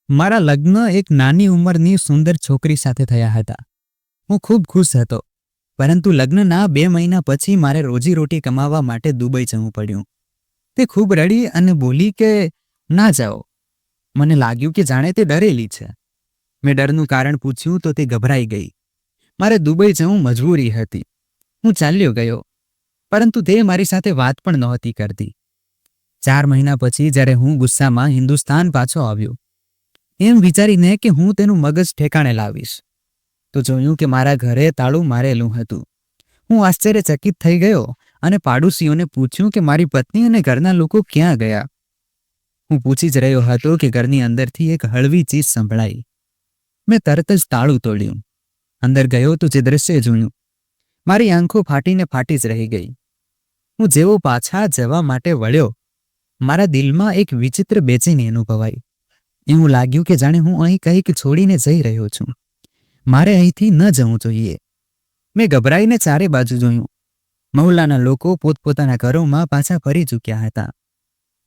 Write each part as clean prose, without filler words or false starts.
મારા લગ્ન એક નાની ઉંમરની સુંદર છોકરી સાથે થયા હતા. હું ખૂબ ખુશ હતો, પરંતુ લગ્નના 2 મહિના પછી મારે રોજીરોટી કમાવા માટે દુબઈ જવું પડ્યું. તે ખૂબ રડી અને બોલી કે ના જાઓ. મને લાગ્યું કે જાણે તે ડરેલી છે. મેં ડરનું કારણ પૂછ્યું તો તે ગભરાઈ ગઈ. મારે દુબઈ જવું મજબૂરી હતી. હું ચાલ્યો ગયો, પરંતુ તે મારી સાથે વાત પણ નહોતી કરતી. 4 મહિના પછી જ્યારે હું ગુસ્સામાં હિન્દુસ્તાન પાછો આવ્યો, એમ વિચારીને કે હું તેનું મગજ ઠેકાણે લાવીશ, તો જોયું કે મારા ઘરે તાળું મારેલું હતું. હું આશ્ચર્યચકિત થઈ ગયો અને પાડોશીઓને પૂછ્યું કે મારી પત્ની અને ઘરના લોકો ક્યાં ગયા. હું પૂછી જ રહ્યો હતો કે ઘરની અંદરથી એક હળવી ચીજ સંભળાઈ. મેં તરત જ તાળું તોડ્યું. અંદર ગયો તો જે દ્રશ્ય જોયું, મારી આંખો ફાટીને ફાટી જ રહી ગઈ. હું જેવો પાછા જવા માટે વળ્યો, મારા દિલમાં એક વિચિત્ર બેચેની અનુભવાઈ. એવું લાગ્યું કે જાણે હું અહીં કંઈક છોડીને જઈ રહ્યો છું. મારે અહીંથી ન જવું જોઈએ. મેં ગભરાઈને ચારે બાજુ જોયું. મહોલ્લાના લોકો પોતપોતાના ઘરોમાં પાછા ફરી ચૂક્યા હતા.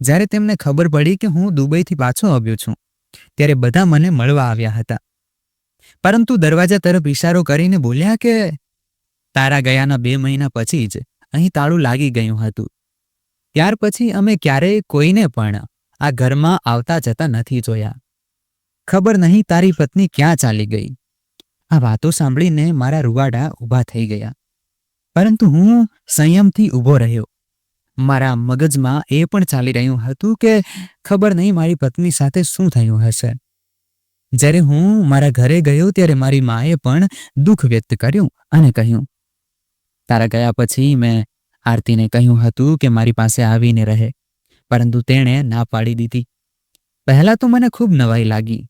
જ્યારે તેમને ખબર પડી કે હું દુબઈથી પાછો આવ્યો છું, ત્યારે બધા મને મળવા આવ્યા હતા, પરંતુ દરવાજા તરફ ઇશારો કરીને બોલ્યા કે તારા ગયાના 2 મહિના પછી જ અહીં તાળું લાગી ગયું હતું. ત્યાર પછી અમે ક્યારેય કોઈને પણ આ ઘરમાં આવતા જતા નથી જોયા. ખબર નહીં તારી પત્ની ક્યાં ચાલી ગઈ. આ વાતો સાંભળીને મારા રૂવાડા ઊભા થઈ ગયા, પરંતુ હું સંયમથી ઊભો રહ્યો. મારા મગજમાં એ પણ ચાલી રહ્યું હતું કે ખબર નહીં મારી પત્ની સાથે શું થયું હશે. જ્યારે હું મારા ઘરે ગયો ત્યારે મારી માએ પણ દુઃખ વ્યક્ત કર્યું અને કહ્યું, તારા ગયા પછી મેં આરતીને કહ્યું હતું કે મારી પાસે આવીને રહે, પરંતુ તેણે ના પાડી દીધી. પહેલાં તો મને ખૂબ નવાઈ લાગી.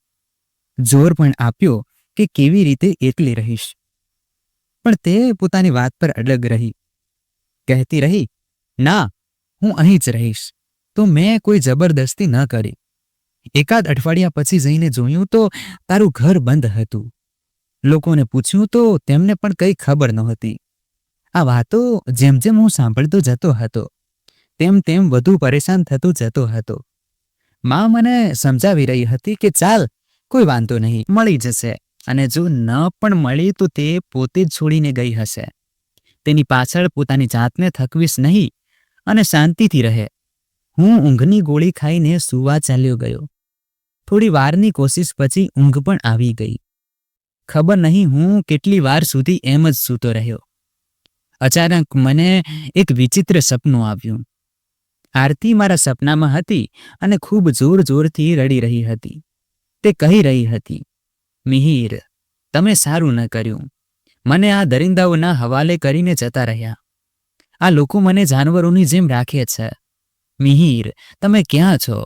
જોર પણ આપ્યો કે કેવી રીતે એકલી રહીશ, પણ તે પોતાની વાત પર અડગ રહી. કહેતી રહી, ના, હું અહીં જ રહીશ. તો મેં કોઈ જબરદસ્તી ન કરી. એકાદ અઠવાડિયા પછી જઈને જોયું તો તારું ઘર બંધ હતું. લોકોને પૂછ્યું તો તેમને પણ કંઈ ખબર નહોતી. આ વાતો જેમ જેમ હું સાંભળતો જતો હતો, તેમ તેમ વધુ પરેશાન થતો જતો હતો. માં મને સમજાવી રહી હતી કે ચાલ, કોઈ વાંધો નહીં, મળી જશે, અને જો ન પણ મળી તો તે પોતે જ છોડીને ગઈ હશે. તેની પાછળ પોતાની જાતને થકવીશ નહીં અને શાંતિથી રહે. હું ઊંઘની ગોળી ખાઈને સૂવા ચાલ્યો ગયો. થોડી વારની કોશિશ પછી ઊંઘ પણ આવી ગઈ. ખબર નહીં હું કેટલી વાર સુધી એમ જ સૂતો રહ્યો. અચાનક મને એક વિચિત્ર સપનું આવ્યું. આરતી મારા સપનામાં હતી અને ખૂબ જોર જોરથી રડી રહી હતી. તે કહી રહી હતી, મિહિર, તમે સારું ન કર્યું. મને આ દરિંદાઓના હવાલે કરીને જતા રહ્યા. આ લોકો મને જાનવરોની જેમ રાખે છે. મિહિર, તમે ક્યાં છો?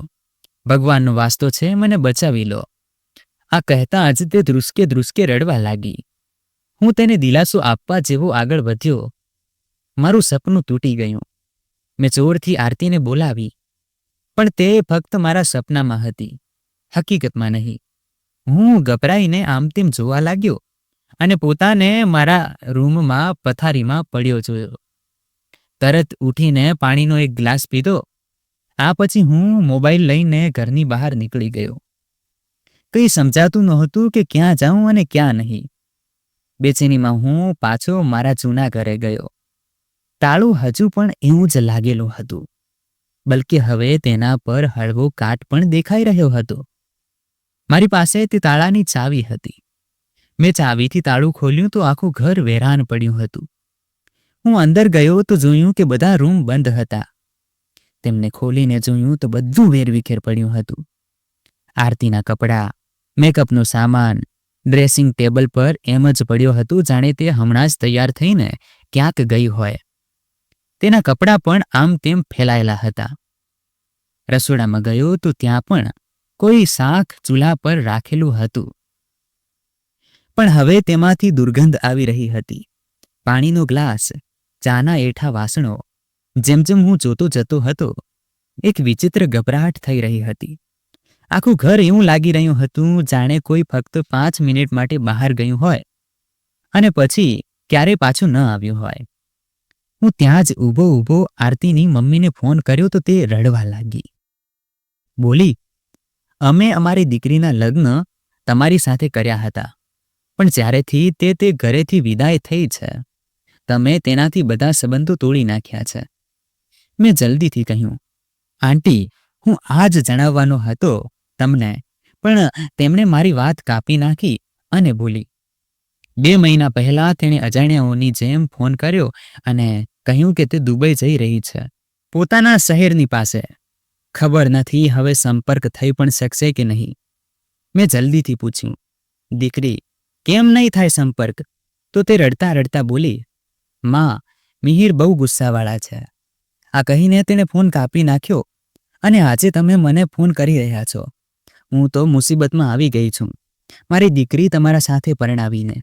ભગવાનનો વાસ્તો છે, મને બચાવી લો. આ કહેતા જ તે ધ્રુસકે ધ્રુસકે રડવા લાગી. હું તેને દિલાસો આપવા જેવો આગળ વધ્યો. મારું સપનું તૂટી ગયું. મેં જોરથી આરતીને બોલાવી, પણ તે ફક્ત મારા સપનામાં હતી, હકીકતમાં નહીં. હું ગભરાઈને આમ તેમ જોવા લાગ્યો અને પોતાને મારા રૂમમાં પથારીમાં પડ્યો જોયો. તરત ઉઠીને પાણીનો એક ગ્લાસ પીધો. આ પછી હું મોબાઈલ લઈને ઘરની બહાર નીકળી ગયો. કંઈ સમજાતું નહોતું કે ક્યાં જાઉં અને ક્યાં નહીં. બેચેનીમાં હું પાછો મારા જૂના ઘરે ગયો. તાળું હજુ પણ એવું જ લાગેલું હતું, બલકે હવે તેના પર હળવો કાટ પણ દેખાઈ રહ્યો હતો. મારી પાસે તે તાળાની ચાવી હતી. મેં ચાવીથી તાળું ખોલ્યું તો આખું ઘર વેરાન પડ્યું હતું. હું અંદર ગયો તો જોયું કે બધા રૂમ બંધ હતા. તેમને ખોલીને જોયું તો બધું વેરવિખેર પડ્યું હતું. આરતીના કપડાં, મેકઅપનો સામાન ડ્રેસિંગ ટેબલ પર એમ જ પડ્યો હતું, જાણે તે હમણાં જ તૈયાર થઈને ક્યાંક ગઈ હોય. તેના કપડાં પણ આમ તેમ ફેલાયેલા હતા. રસોડામાં ગયો તો ત્યાં પણ કોઈ શાક ચૂલા પર રાખેલું હતું, પણ હવે તેમાંથી દુર્ગંધ આવી રહી હતી. પાણીનો ગ્લાસ, ચાના એઠા વાસણો. જેમ જેમ હું જોતો જતો હતો, એક વિચિત્ર ગભરાટ થઈ રહી હતી. આખું ઘર એવું લાગી રહ્યું હતું જાણે કોઈ ફક્ત 5 મિનિટ માટે બહાર ગયું હોય અને પછી ક્યારેય પાછું ન આવ્યું હોય. હું ત્યાં જ ઊભો આરતીની મમ્મીને ફોન કર્યો તો તે રડવા લાગી. બોલી, અમે અમારી દીકરીના લગ્ન તમારી સાથે કર્યા હતા, પણ જ્યારેથી તે ઘરેથી વિદાય થઈ છે, તમે તેનાથી બધા સંબંધો તોડી નાખ્યા છે. મેં જલ્દીથી કહ્યું, આંટી, હું આ જ જણાવવાનો હતો તમને, પણ તેમણે મારી વાત કાપી નાખી અને બોલી, 2 મહિના પહેલા તેણે અજાણ્યાઓની જેમ ફોન કર્યો અને કહ્યું કે તે દુબઈ જઈ રહી છે, પોતાના શહેરની પાસે. ખબર નથી હવે સંપર્ક થઈ પણ શકશે કે નહીં. મેં જલ્દીથી પૂછ્યું, દીકરી, કેમ નહીં થાય સંપર્ક? તો તે રડતા રડતા બોલી, માં, મિહિર બહુ ગુસ્સાવાળા છે. આ કહીને તેણે ફોન કાપી નાખ્યો અને આજે તમે મને ફોન કરી રહ્યા છો. હું તો મુસીબતમાં આવી ગઈ છું, મારી દીકરી તમારા સાથે પરણાવીને.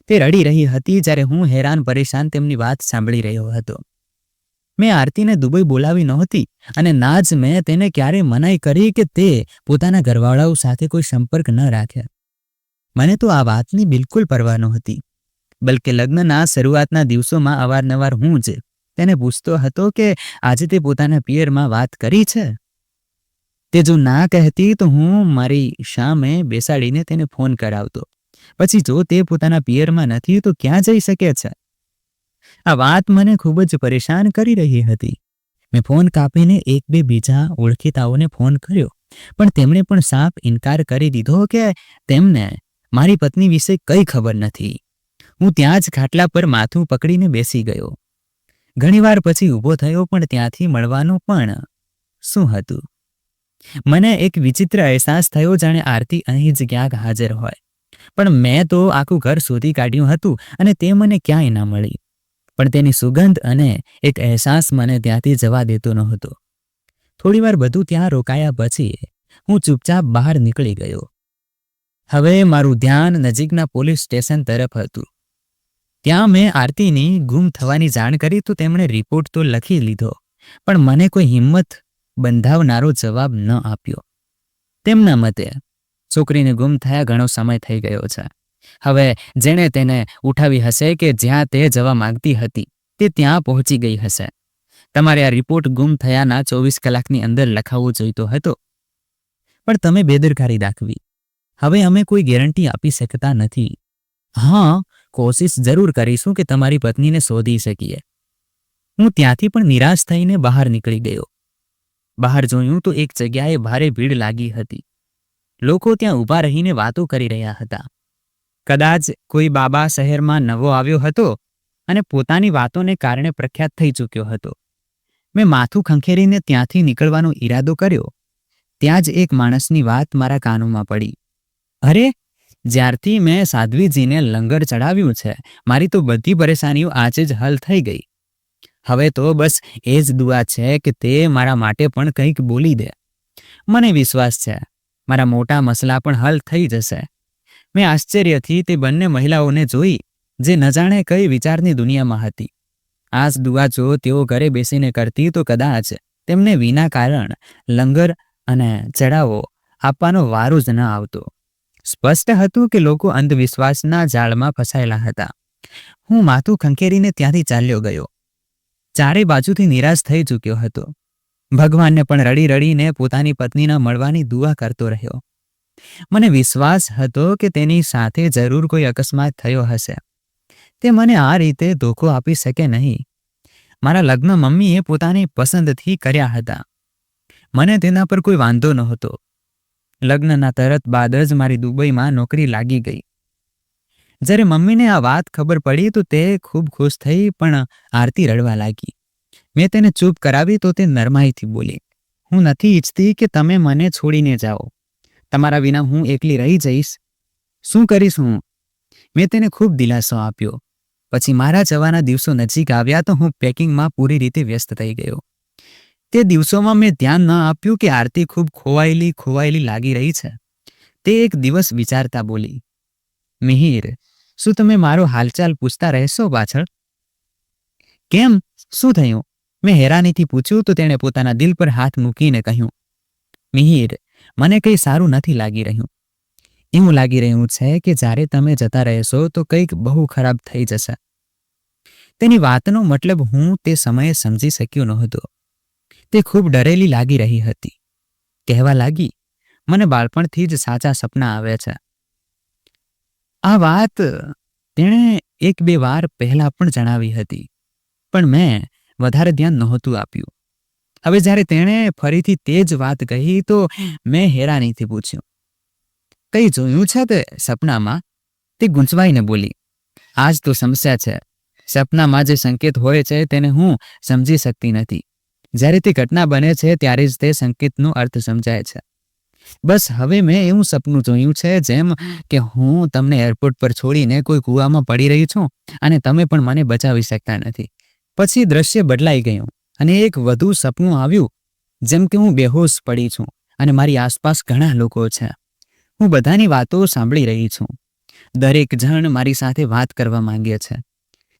તે રડી રહી હતી જ્યારે હું હેરાન પરેશાન તેમની વાત સાંભળી રહ્યો હતો. મેં આરતીને દુબઈ બોલાવી નહોતી અને ના જ મેં તેને ક્યારે મનાઈ કરી કે તે પોતાના ઘરવાળાઓ સાથે કોઈ સંપર્ક ન રાખે. મને તો આ વાતની બિલકુલ પરવા નહોતી, બલકે લગ્નના શરૂઆતના દિવસોમાં અવારનવાર હું જ તેને પૂછતો હતો કે આજે તે પોતાના પિયરમાં વાત કરી છે. તે જો ના કહેતી તો હું મારી સામે બેસાડીને તેને ફોન કરાવતો. પછી જો તે પોતાના પિયરમાં નથી તો ક્યાં જઈ શકે છે? આ વાત મને ખૂબ જ પરેશાન કરી રહી હતી. મેં ફોન કાપીને 1-2 બીજા ઓળખીતાઓને ફોન કર્યો, પણ તેમણે પણ સાફ ઇનકાર કરી દીધો કે તેમને મારી પત્ની વિશે કંઈ ખબર નથી. હું ત્યાં જ ખાટલા પર માથું પકડીને બેસી ગયો. ઘણીવાર પછી ઊભો થયો, પણ ત્યાંથી મળવાનું પણ શું હતું? મને એક વિચિત્ર અહેસાસ થયો, જાણે આરતી અહીં જ ક્યાંક હાજર હોય, પણ મેં તો આખું ઘર શોધી કાઢ્યું હતું અને તે મને ક્યાંય ના મળી. પણ તેની સુગંધ અને એક અહેસાસ મને ત્યાંથી જવા દેતો નહોતો. થોડીવાર બધું ત્યાં રોકાયા પછી હું ચૂપચાપ બહાર નીકળી ગયો. હવે મારું ધ્યાન નજીકના પોલીસ સ્ટેશન તરફ હતું. ત્યાં મેં આરતીની ગુમ થવાની જાણ કરી તો તેમણે રિપોર્ટ તો લખી લીધો, પણ મને કોઈ હિંમત બંધાવનારો જવાબ ન આપ્યો. તેમના મતે છોકરીને ગુમ થયા ઘણો સમય થઈ ગયો છે. હવે જેણે તેને ઉઠાવી હશે કે જ્યાં તે જવા માંગતી હતી તે ત્યાં પહોંચી ગઈ હશે. તમારે આ રિપોર્ટ ગુમ થયાના 24 કલાકની અંદર લખાવવો જોઈતો હતો, પણ તમે બેદરકારી દાખવી. હવે અમે કોઈ ગેરંટી આપી શકતા નથી. હા, કોશિશ જરૂર કરીશું કે તમારી પત્નીને શોધી શકીએ. હું ત્યાંથી પણ નિરાશ થઈને બહાર નીકળી ગયો. બહાર જોયું તો એક જગ્યાએ ભારે ભીડ લાગી હતી. લોકો ત્યાં ઊભા રહીને વાતો કરી રહ્યા હતા. કદાચ કોઈ બાબા શહેરમાં નવો આવ્યો હતો અને પોતાની વાતોને કારણે પ્રખ્યાત થઈ ચૂક્યો હતો. મેં માથું ખંખેરીને ત્યાંથી નીકળવાનો ઈરાદો કર્યો. ત્યાં જ એક માણસની વાત મારા કાનોમાં પડી. અરે, જ્યારથી મેં સાધ્વીજીને લંગર ચડાવ્યું છે, મારી તો બધી પરેશાનીઓ આજે જ હલ થઈ ગઈ. હવે તો બસ એ જ દુઆ છે કે તે મારા માટે પણ કંઈક બોલી દે. મને વિશ્વાસ છે મારા મોટા મસલા પણ હલ થઈ જશે. મેં આશ્ચર્યથી તે બંને મહિલાઓને જોઈ જે ન જાણે કઈ વિચારની દુનિયામાં હતી. આ જ દુઆ જો તેઓ ઘરે બેસીને કરતી તો કદાચ તેમને વિના કારણ લંગર અને ચડાવો આપવાનો વારો જ ન આવતો. સ્પષ્ટ હતું કે લોકો અંધવિશ્વાસના જાળમાં ફસાયેલા હતા. હું માથું ખંખેરીને ત્યાંથી ચાલ્યો ગયો. ચારે બાજુથી નિરાશ થઈ ચૂક્યો હતો. ભગવાનને પણ રડી રડીને પોતાની પત્નીના મળવાની દુઆ કરતો રહ્યો. મને વિશ્વાસ હતો કે તેની સાથે જરૂર કોઈ અકસ્માત થયો હશે. તે મને આ રીતે ધોખો આપી શકે નહીં. મારા લગ્ન મમ્મીએ પોતાની પસંદથી કર્યા હતા. મને તેના પર કોઈ વાંધો નહોતો. લગ્નના તરત બાદ જ મારી દુબઈમાં નોકરી લાગી ગઈ. જ્યારે મમ્મીને આ વાત ખબર પડી તો તે ખૂબ ખુશ થઈ, પણ આરતી રડવા લાગી. મેં તેને ચૂપ કરાવી તો તે નરમાઈથી બોલી, હું નથી ઈચ્છતી કે તમે મને છોડીને જાઓ. તમારા વિના હું એકલી રહી જઈશ. શું કરીશ હું? મેં તેને ખૂબ દિલાસો આપ્યો. પછી મારા જવાના દિવસો નજીક આવ્યા તો હું પેકિંગમાં પૂરી રીતે વ્યસ્ત થઈ ગયો. તે દિવસોમાં મેં ધ્યાન ન આપ્યું કે આરતી ખૂબ ખોવાયેલી લાગી રહી છે. તે એક દિવસ વિચારતા બોલી, મિહિર, શું તમે મારો હાલચાલ પૂછતા રહેશો પાછળ? કેમ, શું થયું? મેં હેરાનીથી પૂછ્યું તો તેણે પોતાના દિલ પર હાથ મૂકીને કહ્યું, મિહિર, મને કંઈ સારું નથી લાગી રહ્યું. એવું લાગી રહ્યું છે કે જ્યારે તમે જતા રહેશો તો કંઈક બહુ ખરાબ થઈ જશે. તેની વાતનો મતલબ હું તે સમયે સમજી શક્યો નહોતો. તે ખૂબ ડરેલી લાગી રહી હતી. કહેવા લાગી, મને બાળપણથી જ સાચા સપના આવે છે. આ વાત તેણે એક બે વાર પહેલા પણ જણાવી હતી, પણ મેં વધારે ધ્યાન નહોતું આપ્યું. હવે જ્યારે તેણે ફરીથી તે જ વાત કહી તો મેં હેરાનીથી પૂછ્યું, કંઈ જોયું છે તે સપનામાં? તે ગૂંચવાઈને બોલી, આજ તો સમસ્યા છે. સપનામાં જે સંકેત હોય છે તેને હું સમજી શકતી નથી. જ્યારે તે ઘટના બને છે ત્યારે જ તે સંકેતનો અર્થ સમજાય છે. બસ હવે મેં એવું સપનું જોયું છે જેમ કે હું તમને એરપોર્ટ પર છોડીને કોઈ કૂવામાં પડી રહી છું અને તમે પણ મને બચાવી શકતા નથી. પછી દ્રશ્ય બદલાઈ ગયું અને એક વધુ સપનું આવ્યું, જેમ કે હું બેહોશ પડી છું અને મારી આસપાસ ઘણા લોકો છે. હું બધાની વાતો સાંભળી રહી છું. દરેક જણ મારી સાથે વાત કરવા માંગે છે.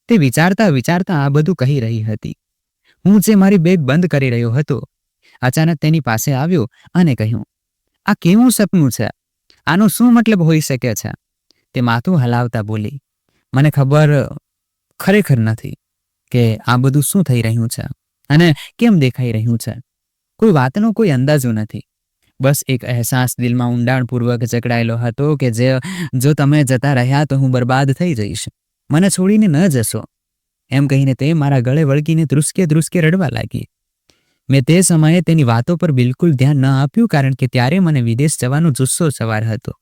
તે વિચારતા વિચારતા આ બધું કહી રહી હતી. હું જે મારી બેગ બંધ કરી રહ્યો હતો, અચાનક તેની પાસે આવ્યો અને કહ્યું, આ કેવું સપનું છે? આનો શું મતલબ હોઈ શકે છે? તે માથું હલાવતા બોલી, મને ખરેખર નથી કે આ બધું શું થઈ રહ્યું છે અને કેમ દેખાઈ રહ્યું છે. કોઈ વાતનો કોઈ અંદાજો નથી. બસ એક અહેસાસ દિલમાં ઊંડાણપૂર્વક જકડાયેલો હતો કે જો તમે જતા રહ્યા તો હું બરબાદ થઈ જઈશ. મને છોડીને ન જશો. એમ કહીને તે મારા ગળે વળગીને ધ્રુસકે ધ્રુસકે રડવા લાગી. મેં તે સમયે તેની વાતો પર બિલકુલ ધ્યાન ન આપ્યું, કારણ કે ત્યારે મને વિદેશ જવાનો જુસ્સો સવાર હતો.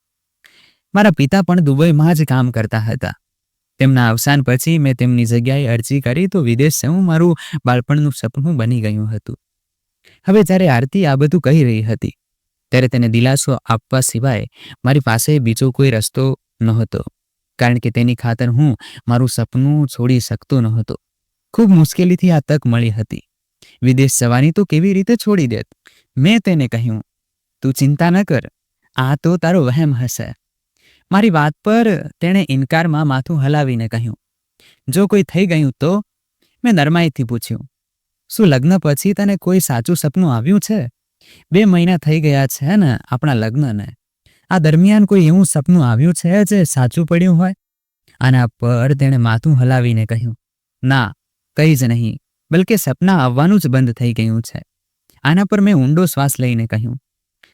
મારા પિતા પણ દુબઈમાં જ કામ કરતા હતા. તેમના અવસાન પછી મેં તેમની જગ્યાએ અરજી કરી તો વિદેશ જવું મારું બાળપણનું સપનું બની ગયું હતું. હવે જ્યારે આરતી આ બધું કહી રહી હતી ત્યારે તેને દિલાસો આપવા સિવાય મારી પાસે બીજો કોઈ રસ્તો નહોતો, કારણ કે તેની ખાતર હું મારું સપનું છોડી શકતો નહોતો. ખૂબ મુશ્કેલીથી આ તક મળી હતી. વિદેશ જવાની તો કેવી રીતે છોડી દેત? મેં તેને કહ્યું, તું ચિંતા ન કર, આ તો તારો વહેમ હશે. મારી વાત પર તેણે ઇનકારમાં માથું હલાવીને કહ્યું, જો કોઈ થઈ ગયું તો? મેં નરમાઈથી પૂછ્યું, શું લગ્ન પછી તને કોઈ સાચું સપનું આવ્યું છે? 2 મહિના થઈ ગયા છે ને આપણા લગ્નને. આ દરમિયાન કોઈ એવું સપનું આવ્યું છે જે સાચું પડ્યું હોય? આના પર તેણે માથું હલાવીને કહ્યું, ના, કંઈ જ નહીં, બલકે સપના આવવાનું જ બંધ થઈ ગયું છે. આના પર મેં ઊંડો શ્વાસ લઈને કહ્યું,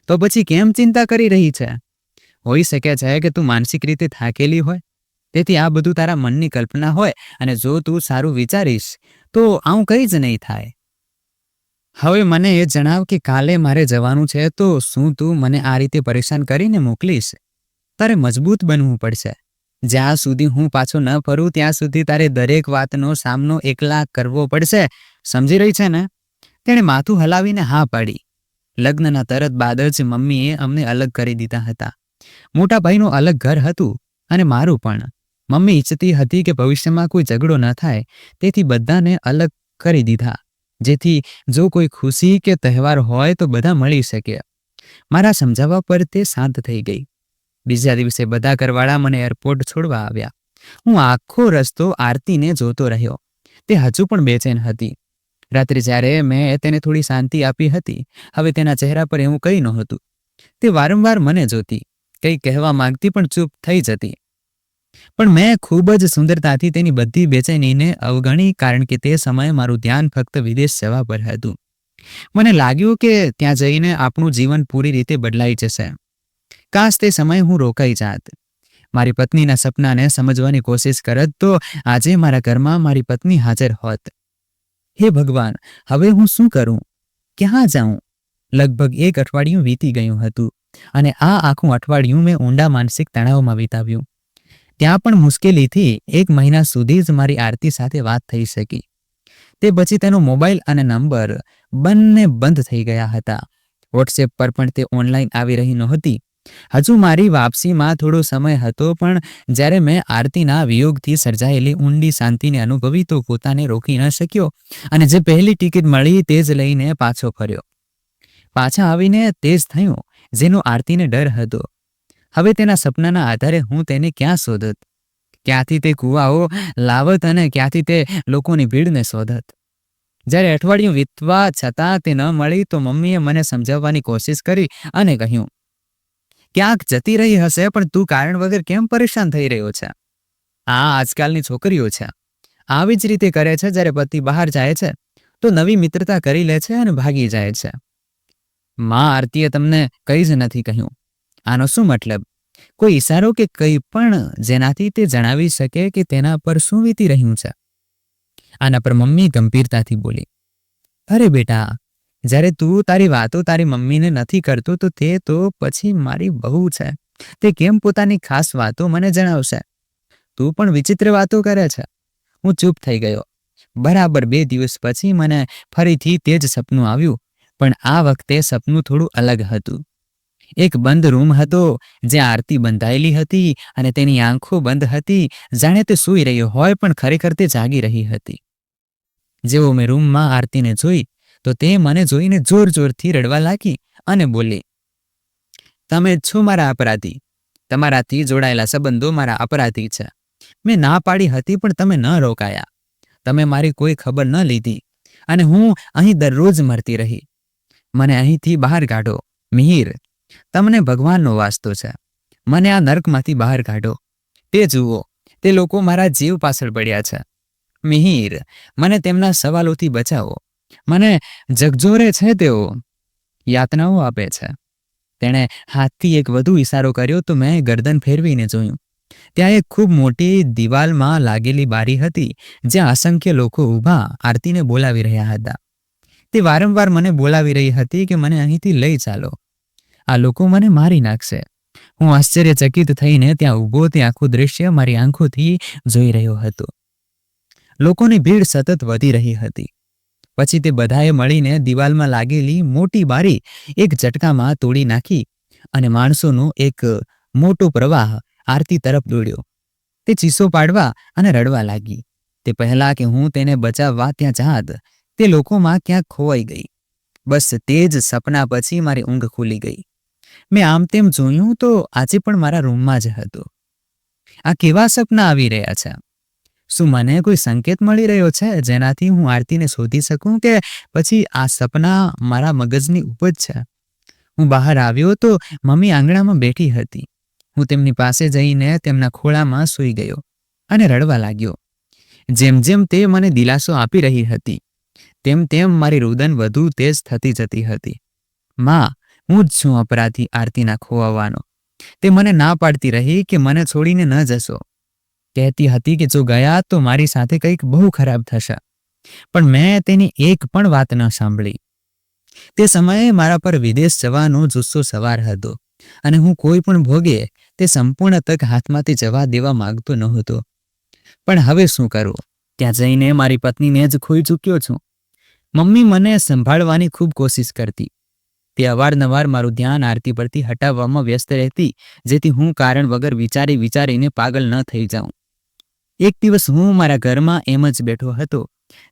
તો પછી કેમ ચિંતા કરી રહી છે? હોઈ શકે છે કે તું માનસિક રીતે થાકેલી હોય, તેથી આ બધું તારા મનની કલ્પના હોય, અને જો તું સારું વિચારીશ તો આવું કંઈ જ નહીં થાય. હવે મને એ જણાવ કે કાલે મારે જવાનું છે તો શું તું મને આ રીતે પરેશાન કરીને મોકલીશ? તારે મજબૂત બનવું પડશે. જ્યાં સુધી હું પાછો ન ફરું ત્યાં સુધી તારે દરેક વાતનો સામનો એકલા કરવો પડશે. સમજી રહી છે ને? તેણે માથું હલાવીને હા પાડી. લગ્નના તરત બાદ જ મમ્મીએ અમને અલગ કરી દીધા હતા. મોટા ભાઈનું અલગ ઘર હતું અને મારું પણ. મમ્મી ઈચ્છતી હતી કે ભવિષ્યમાં કોઈ ઝઘડો ન થાય, તેથી બધાને અલગ કરી દીધા, જેથી જો કોઈ ખુશી કે તહેવાર હોય તો બધા મળી શકે. મારા સમજાવવા પર તે શાંત થઈ ગઈ. બીજા દિવસે બધા ઘરવાળા મને એરપોર્ટ છોડવા આવ્યા. હું આખો રસ્તો આરતીને જોતો રહ્યો. તે હજુ પણ બેચેન હતી. રાત્રે જ્યારે મેં તેને થોડી શાંતિ આપી હતી, હવે તેના ચહેરા પર એવું કંઈ નહોતું. તે વારંવાર મને જોતી, કંઈ કહેવા માંગતી પણ ચૂપ થઈ જતી. પણ મેં ખૂબ જ સુંદરતાથી તેની બધી બેચેનીને અવગણી, કારણ કે તે સમયે મારું ધ્યાન ફક્ત વિદેશ જવા પર હતું. મને લાગ્યું કે ત્યાં જઈને આપણું જીવન પૂરી રીતે બદલાઈ જશે. કાશ તે સમયે હું રોકાઈ જાત, મારી પત્નીના સપનાને સમજવાની કોશિશ કરત, તો આજે મારા ઘરમાં મારી પત્ની હાજર હોત. હે ભગવાન, હવે હું શું કરું? ક્યાં જાઉં? લગભગ 1 અઠવાડિયું વીતી ગયું હતું અને આ આખું અઠવાડિયું મેં ઊંડા માનસિક તણાવમાં વિતાવ્યું. ત્યાં પણ મુશ્કેલીથી 1 મહિના સુધી જ મારી આરતી સાથે વાત થઈ શકી. તે પછી તેનો મોબાઈલ અને નંબર બંને બંધ થઈ ગયા હતા. વોટ્સએપ પર પણ તે ઓનલાઈન આવી રહી નહોતી. હજુ મારી વાપસીમાં થોડો સમય હતો, પણ જ્યારે મેં આરતીના વિયોગથી સર્જાયેલી ઊંડી શાંતિને અનુભવી તો પોતાને રોકી ન શક્યો અને જે પહેલી ટિકિટ મળી તે જ લઈને પાછો ફર્યો. પાછા આવીને તે જ થયું જેનો આરતીને ડર હતો. હવે તેના સપનાના આધારે હું તેને ક્યાં શોધત? ક્યાંથી તે કૂવાઓ લાવત અને ક્યાંથી તે લોકોની ભીડને શોધત? જ્યારે અઠવાડિયું વીતવા છતાં તે ન મળી તો મમ્મીએ મને સમજાવવાની કોશિશ કરી અને કહ્યું, ક્યાંક જતી રહી હશે, પણ તું કારણ વગર કેમ પરેશાન થઈ રહ્યો છે? આ આજકાલની છોકરીઓ છે, આવી જ રીતે કરે છે. જ્યારે પતિ બહાર જાય છે તો નવી મિત્રતા કરી લે છે અને ભાગી જાય છે. માં આરતીએ તમને કંઈ જ નથી કહ્યું. આનો શું મતલબ? કોઈ ઈશારો કે કંઈ પણ જેનાથી તે જણાવી શકે કે તેના પર શું વીતી રહ્યું છે? આના પર મમ્મી ગંભીરતાથી બોલી, અરે બેટા, જ્યારે તું તારી વાતો તારી મમ્મીને નથી કરતો તો તે તો પછી મારી બહુ છે. તે કેમ પોતાની ખાસ વાતો મને જણાવશે? તું પણ વિચિત્ર વાતો કરે છે. હું ચૂપ થઈ ગયો. બરાબર 2 દિવસ પછી મને ફરીથી તે જ સપનું આવ્યું, પણ આ વખતે સપનું થોડું અલગ હતું. એક બંધ રૂમ હતો જ્યાં આરતી બંધાયેલી હતી અને તેની આંખો બંધ હતી, જાણે તે સૂઈ રહ્યો હોય પણ ખરેખર તે જાગી રહી હતી. જેવો મેં રૂમમાં આરતીને જોઈ તો તે મને જોઈને જોર જોરથી રડવા લાગી અને બોલી, તમે જ છો મારા અપરાધી. તમારાથી જોડાયેલા સંબંધો મારા અપરાધી છે. મેં ના પાડી હતી પણ તમે ન રોકાયા. તમે મારી કોઈ ખબર ન લીધી અને હું અહીં દરરોજ મરતી રહી. મને અહીંથી બહાર કાઢો. મિહિર, તમને ભગવાનનો વાસ્તો છે. મને આ નર્કમાંથી બહાર કાઢો. તે જુઓ, તે લોકો મારા જીવ પાછળ પડ્યા છે. મિહિર, મને તેમના સવાલોથી બચાવો. મને જગજોરે છે તેઓ. યાતનાઓ આપે છે. તેણે હાથથી એક વધુ ઈશારો કર્યો તો મેં ગરદન ફેરવીને જોયું. ત્યાં એક ખૂબ મોટી દિવાલમાં લાગેલી બારી હતી જ્યાં અસંખ્ય લોકો ઊભા આરતીને બોલાવી રહ્યા હતા. તે વારંવાર મને બોલાવી રહી હતી કે મને અહીંથી લઈ ચાલો. આ લોકો મને મારી નાખશે. હું આશ્ચર્યચકિત થઈને ત્યાં ઊભો તે આખું દૃશ્ય મારી આંખોથી જોઈ રહ્યો હતો. લોકોની ભીડ સતત વધી રહી હતી. પછી તે બધાએ મળીને દિવાલમાં લાગેલી મોટી બારી એક ઝટકામાં તોડી નાખી અને માણસોનો એક મોટો પ્રવાહ આરતી તરફ દોડ્યો. તે ચીસો પાડવા અને રડવા લાગી. તે પહેલા કે હું તેને બચાવવા ત્યાં જાત, તે લોકોમાં ક્યાંક ખોવાઈ ગઈ. બસ તે જ સપના પછી મારી ઊંઘ ખુલી ગઈ. મેં આમ તેમ જોયું તો આજે પણ મારા રૂમમાં જ હતો. આ કેવા સપના આવી રહ્યા છે? શું મને કોઈ સંકેત મળી રહ્યો છે જેનાથી હું આરતીને શોધી શકું કે પછી આ સપના મારા મગજની ઉપજ છે? હું બહાર આવ્યો તો મમ્મી આંગણામાં બેઠી હતી. હું તેમની પાસે જઈને તેમના ખોળામાં સૂઈ ગયો અને રડવા લાગ્યો. જેમ જેમ તે મને દિલાસો આપી રહી હતી તેમ તેમ મારી રુદન વધુ તેજ થતી જતી હતી. માં, હું જ છું અપરાધી આરતીના ખોવાવાનો. તે મને ના પાડતી રહી કે મને છોડીને ન જશો. કહેતી હતી કે જો ગયા તો મારી સાથે કંઈક બહુ ખરાબ થશે. પણ મેં તેની એક પણ વાત ન સાંભળી. તે સમયે મારા પર વિદેશ જવાનો જુસ્સો સવાર હતો અને હું કોઈ પણ ભોગે તે સંપૂર્ણ તક હાથમાંથી જવા દેવા માંગતો નહોતો. પણ હવે શું કરું? ત્યાં જઈને મારી પત્નીને જ ખોઈ ચૂક્યો છું. મમ્મી મને સંભાળવાની ખૂબ કોશિશ કરતી. તે અવારનવાર મારું ધ્યાન આરતી પરથી હટાવવામાં વ્યસ્ત રહેતી, જેથી હું કારણ વગર વિચારીને પાગલ ન થઈ જાઉં. એક દિવસ હું મારા ઘરમાં એમ જ બેઠો હતો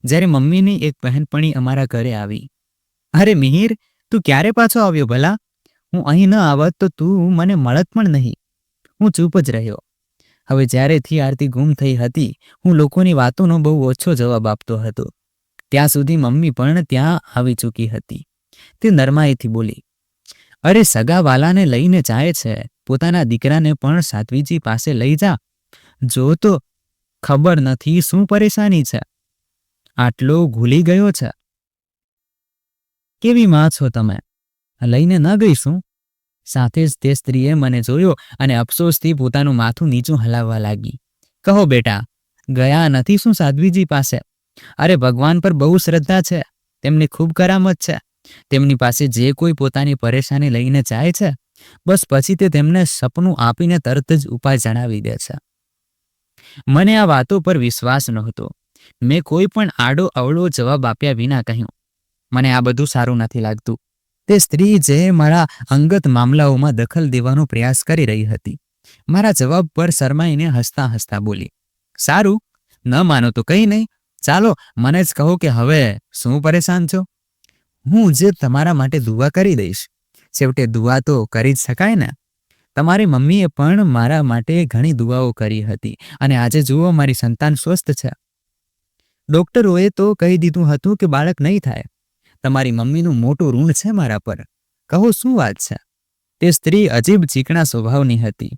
જ્યારે મમ્મીની એક બહેનપણી અમારા ઘરે આવી. અરે મિહિર, તું ક્યારે પાછો આવ્યો ભલા? હું અહીં ન આવત તો તું મને મળત પણ નહીં. હું ચૂપ જ રહ્યો. હવે જ્યારેથી આરતી ગુમ થઈ હતી હું લોકોની વાતોનો બહુ ઓછો જવાબ આપતો હતો. ત્યાં સુધી મમ્મી પણ ત્યાં આવી ચૂકી હતી. તે નરમાઈથી બોલી, અરે સગાવાલાને લઈને જાય છે, પોતાના દીકરાને પણ સાધ્વીજી પાસે લઈ જા. જો તો ખબર નથી શું પરેશાની છે. આટલો ભૂલી ગયો છે. કેવી માં છો તમે? લઈને ન ગઈ શું? સાથે જ તે સ્ત્રીએ મને જોયો અને અફસોસથી પોતાનું માથું નીચું હલાવવા લાગી. કહો બેટા, ગયા નથી શું સાધ્વીજી પાસે? અરે ભગવાન પર બહુ શ્રદ્ધા છે. તેમની ખૂબ કરામત છે. તેમની પાસે જે કોઈ પોતાની પરેશાની લઈને જાય છે બસ પછી તે તેમને સપનું આપીને તરત જ ઉપાય જણાવી દે છે. મને આ વાતો પર વિશ્વાસ નહોતો. મેં કોઈ પણ આડો અવળો જવાબ આપ્યા વિના કહ્યું, મને આ બધું સારું નથી લાગતું. તે સ્ત્રી જે મારા અંગત મામલાઓમાં દખલ દેવાનો પ્રયાસ કરી રહી હતી મારા જવાબ પર શરમાઈને હસતા હસતા બોલી, સારું, ન માનો તો કંઈ નહીં. ચાલો મને જ કહો કે હવે શું પરેશાન છો? હું જે તમારા માટે દુઆ કરી દઈશ. છેવટે દુઆ તો કરી જ શકાય ને. તમારી મમ્મીએ પણ મારા માટે ઘણી દુઆઓ કરી હતી અને આજે જુઓ મારી સંતાન સ્વસ્થ છે. ડોક્ટરોએ તો કહી દીધું હતું કે બાળક નહીં થાય. તમારી મમ્મીનું મોટું ઋણ છે મારા પર. કહો શું વાત છે? તે સ્ત્રી અજીબ ચીકણા સ્વભાવની હતી.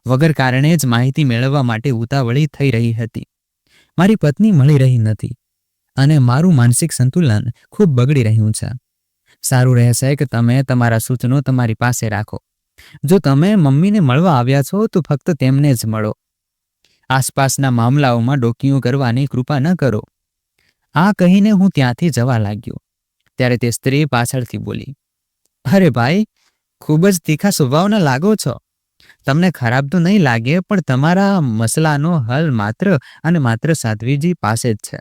વગર કારણે જ માહિતી મેળવવા માટે ઉતાવળી થઈ રહી હતી. મારી પત્ની મળી રહી નથી અને મારું માનસિક સંતુલન ખૂબ બગડી રહ્યું છે. સારું રહેશે કે તમે તમારા સૂચનો તમારી પાસે રાખો. જો તમે મમ્મીને મળવા આવ્યા છો તો ફક્ત તેમને જ મળો. આસપાસના મામલાઓમાં ડોકીયું કરવાની કૃપા ન કરો. આ કહીને હું ત્યાંથી જવા લાગ્યો. ત્યારે તે સ્ત્રી પાછળથી બોલી, અરે ભાઈ, ખૂબ જ તીખા સ્વભાવના લાગો છો. તમને ખરાબ તો નહીં લાગે, પણ તમારા મસલાનો હલ માત્ર અને માત્ર સાધ્વીજી પાસે જ છે.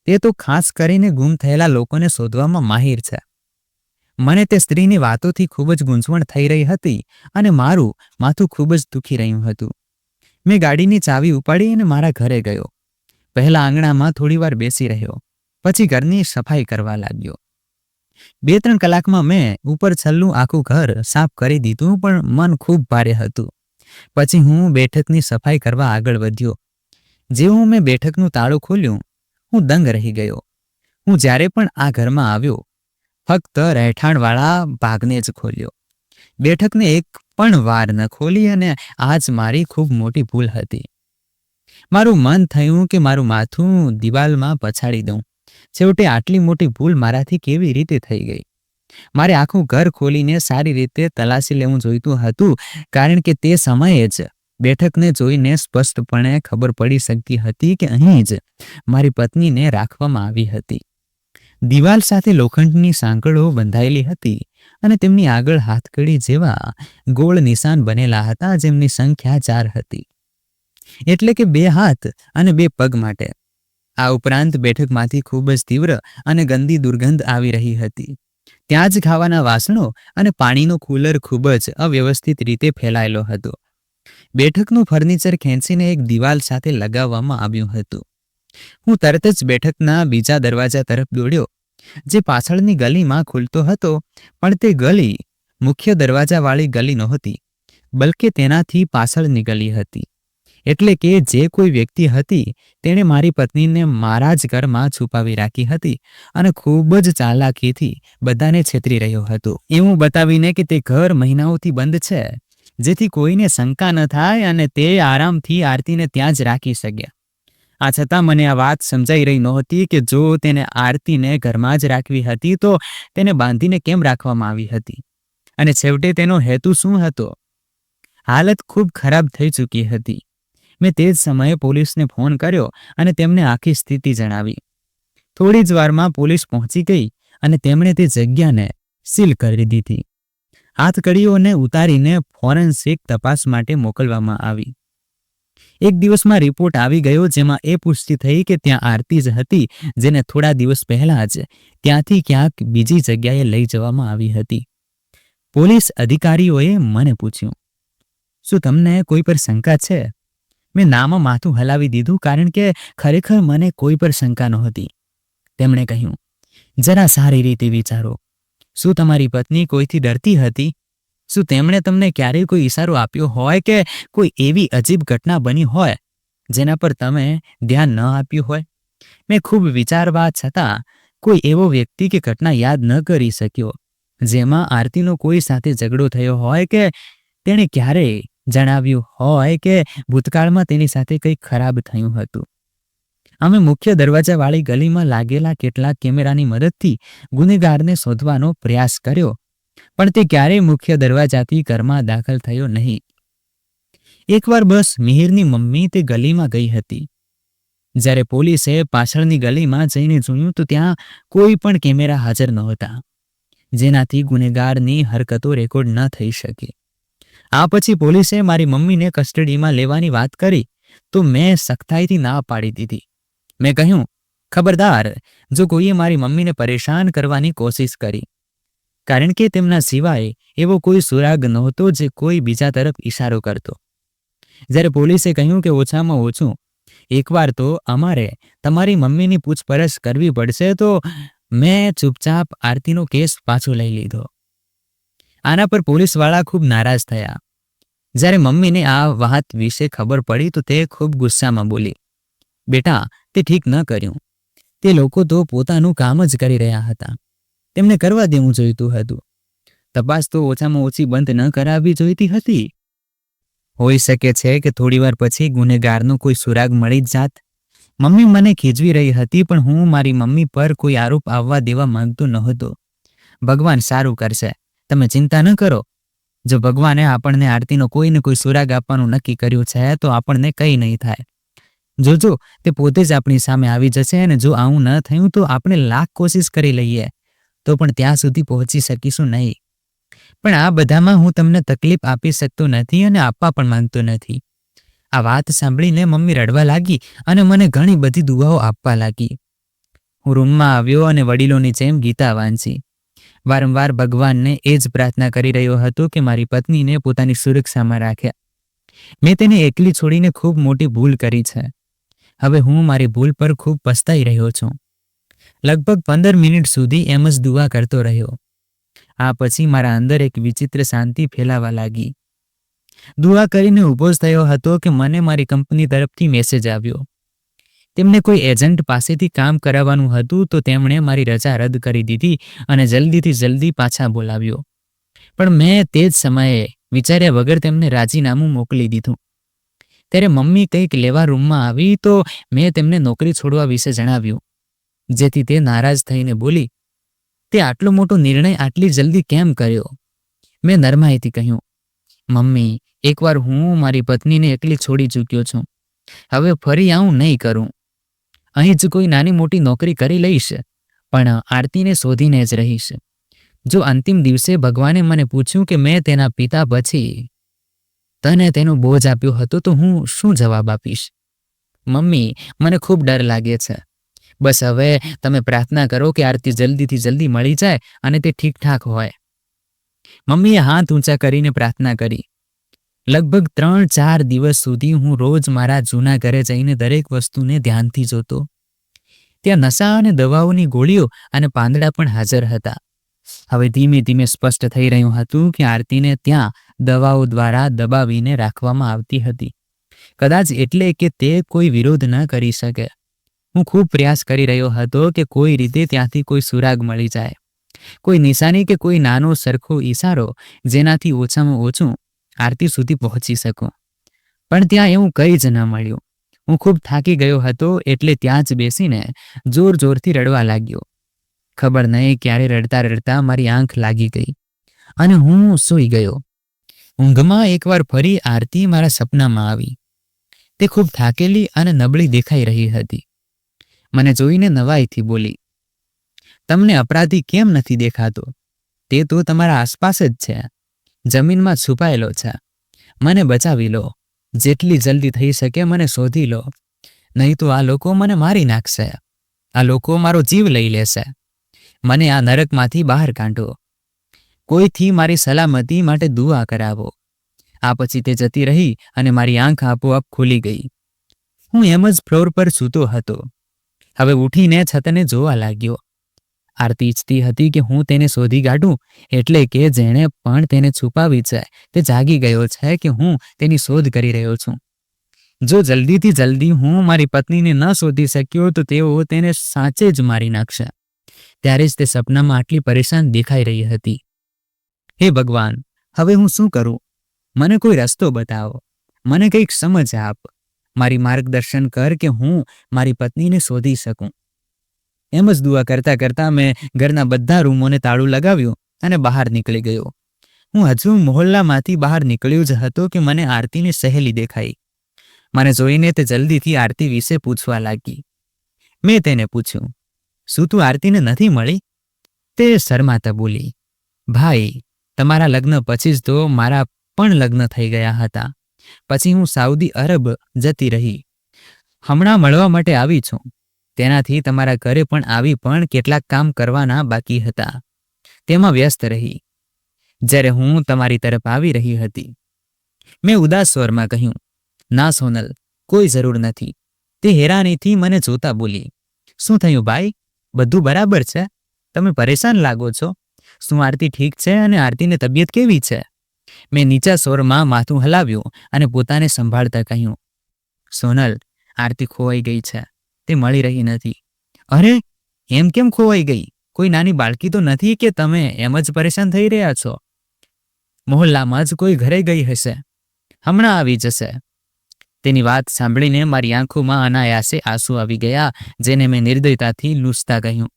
તે તો ખાસ કરીને ગુમ થયેલા લોકોને શોધવામાં માહિર છે. મને તે સ્ત્રીની વાતોથી ખૂબ જ ગૂંચવણ થઈ રહી હતી અને મારું માથું ખૂબ જ દુખી રહ્યું હતું. મેં ગાડીની ચાવી ઉપાડી અને મારા ઘરે ગયો. પહેલા આંગણામાં થોડીવાર બેસી રહ્યો, પછી ઘરની સફાઈ કરવા લાગ્યો. 2-3 કલાકમાં મેં ઉપર છલ્લું આખું ઘર સાફ કરી દીધું, પણ મન ખૂબ ભારે હતું. પછી હું બેઠકની સફાઈ કરવા આગળ વધ્યો. જેવું મેં બેઠકનું તાળું ખોલ્યું, હું દંગ રહી ગયો. હું જ્યારે પણ આ ઘરમાં આવ્યો, ફક્ત રહેઠાણવાળા ભાગને જ ખોલ્યો. બેઠકને એક પણ વાર ન ખોલી, અને આ જ મારી ખૂબ મોટી ભૂલ હતી. મારું મન થયું કે મારું માથું દિવાલમાં પછાડી દઉં. છેવટે આટલી મોટી ભૂલ મારાથી કેવી રીતે થઈ ગઈ? મારે આખું ઘર ખોલીને સારી રીતે તલાશી લેવું જોઈતું હતું, કારણ કે તે સમયે જ બેઠકને જોઈને સ્પષ્ટપણે ખબર પડી શકતી હતી કે અહીં જ મારી પત્નીને રાખવામાં આવી હતી. દિવાલ સાથે લોખંડની સાંકળો બંધાયેલી હતી અને તેમની આગળ હાથકડી જેવા ગોળ નિશાન બનેલા હતા, જેમની સંખ્યા 4 હતી, એટલે કે 2 હાથ અને 2 પગ માટે. આ ઉપરાંત બેઠકમાંથી ખૂબ જ તીવ્ર અને ગંદી દુર્ગંધ આવી રહી હતી. ત્યાં જ ખાવાના વાસણો અને પાણીનો કુલર ખૂબ જ અવ્યવસ્થિત રીતે ફેલાયેલો હતો. બેઠકનું ફર્નિચર ખેંચીને એક દિવાલ સાથે લગાવવામાં આવ્યું હતું. હું તરત જ બેઠકના બીજા દરવાજા તરફ દોડ્યો, જે પાછળની ગલીમાં ખુલતો હતો, પણ તે ગલી મુખ્ય દરવાજાવાળી ગલી નહોતી, બલકે તેનાથી પાછળની ગલી હતી. એટલે કે જે કોઈ વ્યક્તિ હતી તેણે મારી પત્નીને મારા જ ઘરમાં છુપાવી રાખી હતી અને ખૂબ જ ચાલાકીથી બધાને છેતરી રહ્યો હતો, એવું બતાવીને કે તે ઘર મહિનાઓથી બંધ છે, જેથી કોઈને શંકા ન થાય અને તે આરામથી આરતીને ત્યાં જ રાખી શકે. આ છતાં મને આ વાત સમજાઈ રહી નહોતી કે જો તેને આરતીને ઘરમાં જ રાખવી હતી તો તેને બાંધીને કેમ રાખવામાં આવી હતી, અને છેવટે તેનો હેતુ શું હતો? હાલત ખૂબ ખરાબ થઈ ચૂકી હતી. મેં તે જ સમયે પોલીસને ફોન કર્યો અને તેમને આખી સ્થિતિ જણાવી. થોડી જ વારમાં પોલીસ પહોંચી ગઈ અને તેમણે તે જગ્યાને સીલ કરી દીધી. હાથકડીઓને ઉતારીને ફોરેન્સિક તપાસ માટે મોકલવામાં આવી. એક દિવસમાં રિપોર્ટ આવી ગયો, જેમાં એ પુષ્ટિ થઈ કે ત્યાં આરતી જ હતી, જેને થોડા દિવસ પહેલા જ ત્યાંથી ક્યાંક બીજી જગ્યાએ લઈ જવામાં આવી હતી. પોલીસ અધિકારીઓએ મને પૂછ્યું, શું તમને કોઈ પર શંકા છે? મેં નામાં માથું હલાવી દીધું, કારણ કે ખરેખર મને કોઈ પર શંકા નહોતી. તેમણે કહ્યું, જરા સારી રીતે વિચારો. શું તમારી પત્ની કોઈથી ડરતી હતી? શું તેમણે તમને ક્યારેય કોઈ ઈશારો આપ્યો હોય કે કોઈ એવી અજીબ ઘટના બની હોય જેના પર તમે ધ્યાન ન આપ્યું હોય? મેં ખૂબ વિચારવા છતાં કોઈ એવો વ્યક્તિ કે ઘટના યાદ ન કરી શક્યો જેમાં આરતીનો કોઈ સાથે ઝઘડો થયો હોય કે તેણે ક્યારેય જણાવ્યું હોય કે ભૂતકાળમાં તેની સાથે કંઈક ખરાબ થયું હતું. અમે મુખ્ય દરવાજાવાળી ગલીમાં લાગેલા કેટલાક કેમેરાની મદદથી ગુનેગારને શોધવાનો પ્રયાસ કર્યો, પણ તે ક્યારેય મુખ્ય દરવાજાથી ઘરમાં દાખલ થયો નહીં. એકવાર બસ મિહિરની મમ્મી તે ગલીમાં ગઈ હતી. જ્યારે પોલીસે પાછળની ગલીમાં જઈને જોયું તો ત્યાં કોઈ પણ કેમેરા હાજર નહોતા, જેનાથી ગુનેગારની હરકતો રેકોર્ડ ન થઈ શકે. આ પછી પોલીસે મારી મમ્મીને કસ્ટડીમાં લેવાની વાત કરી તો મેં સખ્તાઈથી ના પાડી દીધી. મેં કહ્યું, ખબરદાર, જો કોઈએ મારી મમ્મીને પરેશાન કરવાની કોશિશ કરી, કારણ કે તેમના સિવાય એવો કોઈ સુરાગ નહોતો જે કોઈ બીજા તરફ ઈશારો કરતો. જ્યારે પોલીસે કહ્યું કે ઓછામાં ઓછું એકવાર તો અમારે તમારી મમ્મીની પૂછપરછ કરવી પડશે, તો મેં ચૂપચાપ આરતીનો કેસ પાછો લઈ લીધો. આના પર પોલીસવાળા ખૂબ નારાજ થયા. જ્યારે મમ્મીને આ વાત વિશે ખબર પડી તો તે ખૂબ ગુસ્સામાં બોલી, બેટા, તે ઠીક ન કર્યું. તે લોકો તો પોતાનું કામ જ કરી રહ્યા હતા, તેમને કરવા દેવું જોઈતું હતું. તપાસ તો ઓછામાં ઓછી બંધ ન કરાવવી જોઈતી હતી. હોઈ શકે છે કે થોડીવાર પછી ગુનેગારનો કોઈ સુરાગ મળી જ જાત. મમ્મી મને ખીજવી રહી હતી, પણ હું મારી મમ્મી પર કોઈ આરોપ આવવા દેવા માંગતો નહોતો. ભગવાન સારું કરશે, તમે ચિંતા ન કરો. જો ભગવાને આપણને આરતીનો કોઈ ને કોઈ સુરાગ આપવાનું નક્કી કર્યું છે તો આપણને કંઈ નહીં થાય. જોજો, તે પોતે જ આપણી સામે આવી જશે, અને જો આવું ન થયું તો આપણે લાખ કોશિશ કરી લઈએ તો પણ ત્યાં સુધી પહોંચી શકીશું નહીં. પણ આ બધામાં હું તમને તકલીફ આપી શકતો નથી અને આપવા પણ માંગતો નથી. આ વાત સાંભળીને મમ્મી રડવા લાગી અને મને ઘણી બધી દુઆઓ આપવા લાગી. હું રૂમમાં આવ્યો અને વડીલોની જેમ ગીતા વાંચી. વારંવાર ભગવાનને એ જ પ્રાર્થના કરી રહ્યો હતો કે મારી પત્નીને પોતાની સુરક્ષામાં રાખે. મેં તેને એકલી છોડીને ખૂબ મોટી ભૂલ કરી છે. હવે હું મારી ભૂલ પર ખૂબ પસ્તાઈ રહ્યો છું. લગભગ 15 મિનિટ સુધી એમ જ દુઆ કરતો રહ્યો. આ પછી મારા અંદર એક વિચિત્ર શાંતિ ફેલાવા લાગી. દુઆ કરીને ઊભો જ થયો હતો કે મને મારી કંપની તરફથી મેસેજ આવ્યો. તેમને કોઈ એજન્ટ પાસેથી કામ કરાવવાનું હતું તો તેમણે મારી રજા રદ કરી દીધી અને જલ્દીથી જલ્દી પાછા બોલાવ્યો. પણ મેં તે જ સમયે વિચાર્યા વગર તેમને રાજીનામું મોકલી દીધું. ત્યારે મમ્મી કંઈક લેવા રૂમમાં આવી તો મેં તેમને નોકરી છોડવા વિશે જણાવ્યું, જેથી તે નારાજ થઈને બોલી, તે આટલો મોટો નિર્ણય આટલી જલ્દી કેમ કર્યો? મેં નરમાઈથી કહ્યું, મમ્મી, એકવાર હું મારી પત્નીને એકલી છોડી ચૂક્યો છું. હવે ફરી આવું નહીં કરું. અહીં જ કોઈ નાની મોટી નોકરી કરી લઈશ, પણ આરતીને શોધીને જ રહીશ. જો અંતિમ દિવસે ભગવાને મને પૂછ્યું કે મેં તેના પિતા પછી તને તેનો બોજ આપ્યો હતો તો હું શું જવાબ આપીશ? મમ્મી, મને ખૂબ ડર લાગે છે. બસ હવે તમે પ્રાર્થના કરો કે આરતી જલ્દીથી જલ્દી મળી જાય અને તે ઠીકઠાક હોય. મમ્મીએ હાથ ઊંચા કરીને પ્રાર્થના કરી. લગભગ 3-4 દિવસ સુધી હું રોજ મારા જૂના ઘરે જઈને દરેક વસ્તુને ધ્યાનથી જોતો. ત્યાં નશા અને દવાઓની ગોળીઓ અને પાંદડા પણ હાજર હતા. હવે ધીમે ધીમે સ્પષ્ટ થઈ રહ્યું હતું કે આરતીને ત્યાં દવાઓ દ્વારા દબાવીને રાખવામાં આવતી હતી. કદાચ એટલે કે તે કોઈ વિરોધ ન કરી શકે. હું ખૂબ પ્રયાસ કરી રહ્યો હતો કે કોઈ રીતે ત્યાંથી કોઈ સુરાગ મળી જાય, કોઈ નિશાની કે કોઈ નાનો સરખો ઈશારો જેનાથી ઓછામાં ઓછું આરતી સુધી પહોંચી શકું. પણ ત્યાં એવું કંઈ જ ન મળ્યું. હું ખૂબ થાકી ગયો હતો એટલે ત્યાં જ બેસીને જોર જોરથી રડવા લાગ્યો. ખબર નહીં ક્યારે રડતા રડતા મારી આંખ લાગી ગઈ અને હું સૂઈ ગયો. ઊંઘમાં એકવાર ફરી આરતી મારા સપનામાં આવી. તે ખૂબ થાકેલી અને નબળી દેખાઈ રહી હતી. મને જોઈને નવાઈથી બોલી, તમને અપરાધી કેમ નથી દેખાતો? તે તો તમારા આસપાસ જ છે, જમીનમાં છુપાયેલો છે. મને બચાવી લો. જેટલી જલ્દી થઈ શકે મને શોધી લો, નહીં તો આ લોકો મને મારી નાખશે. આ લોકો મારો જીવ લઈ લેશે. મને આ નરકમાંથી બહાર કાઢો. કોઈથી મારી સલામતી માટે દુઆ કરાવો. આ પછી તે જતી રહી અને મારી આંખ આપોઆપ ખુલી ગઈ. હું એમ જ ફ્લોર પર સૂતો હતો. હવે ઉઠીને છતને જોવા લાગ્યો. આરતી ઈચ્છતી હતી કે હું તેને શોધી કાઢું, એટલે કે જેણે પણ તેને છુપાવી છે તે જાગી ગયો છે કે હું તેની શોધ કરી રહ્યો છું. જો જલ્દીથી જલ્દી હું મારી પત્નીને ન શોધી શક્યો તો તેઓ તેને સાચે જ મારી નાખશે. ત્યારે જ તે સપનામાં આટલી પરેશાન દેખાઈ રહી હતી. હે ભગવાન, હવે હું શું કરું? મને કોઈ રસ્તો બતાવો. મને કંઈક સમજ આપ. મારી માર્ગદર્શન કર કે હું મારી પત્નીને શોધી શકું. એમ જ દુઆ કરતા કરતા મેં ઘરના બધા રૂમોને તાળું લગાવ્યું અને બહાર નીકળી ગયો. હું હજુ મોહલ્લામાંથી બહાર નીકળ્યો જ હતો કે મને આરતીની સહેલી દેખાઈ. મને જોઈને તે જલ્દીથી આરતી વિશે પૂછવા લાગી. મેં તેને પૂછ્યું, શું તું આરતીને નથી મળી? તે શરમાતા બોલી, ભાઈ, તમારા લગ્ન પછી જ તો મારા પણ લગ્ન થઈ ગયા હતા. પછી હું સાઉદી અરબ જતી રહી. હમણાં મળવા માટે આવી છું. તેનાથી તમારા ઘરે પણ આવી પણ કેટલાક કામ કરવાના બાકી હતા, તેમાં વ્યસ્ત રહી જ્યારે હું તમારી તરફ આવી રહી હતી. મેં ઉદાસ સ્વરમાં કહ્યું, ના સોનલ, કોઈ જરૂર નથી. તે હેરાનીથી મને જોતા બોલી, શું થયું ભાઈ? બધું બરાબર છે? તમે પરેશાન લાગો છો. શું આરતી ઠીક છે અને આરતીની તબિયત કેવી છે? મેં નીચા સ્વરમાં માથું હલાવ્યું અને પોતાને સંભાળતા કહ્યું, સોનલ, આરતી ખોવાઈ ગઈ છે. તે મળી રહી નથી. અરે, એમ કેમ ખોવાઈ ગઈ? કોઈ નાની બાળકી તો નથી કે તમે એમ જ પરેશાન થઈ રહ્યા છો? મોહલ્લામાં જ કોઈ ઘરે ગઈ હશે, હમણાં આવી જશે. તેની વાત સાંભળીને મારી આંખોમાં અનાયાસે આંસુ આવી ગયા, જેને મેં નિર્દયતાથી લૂછતા કહ્યું,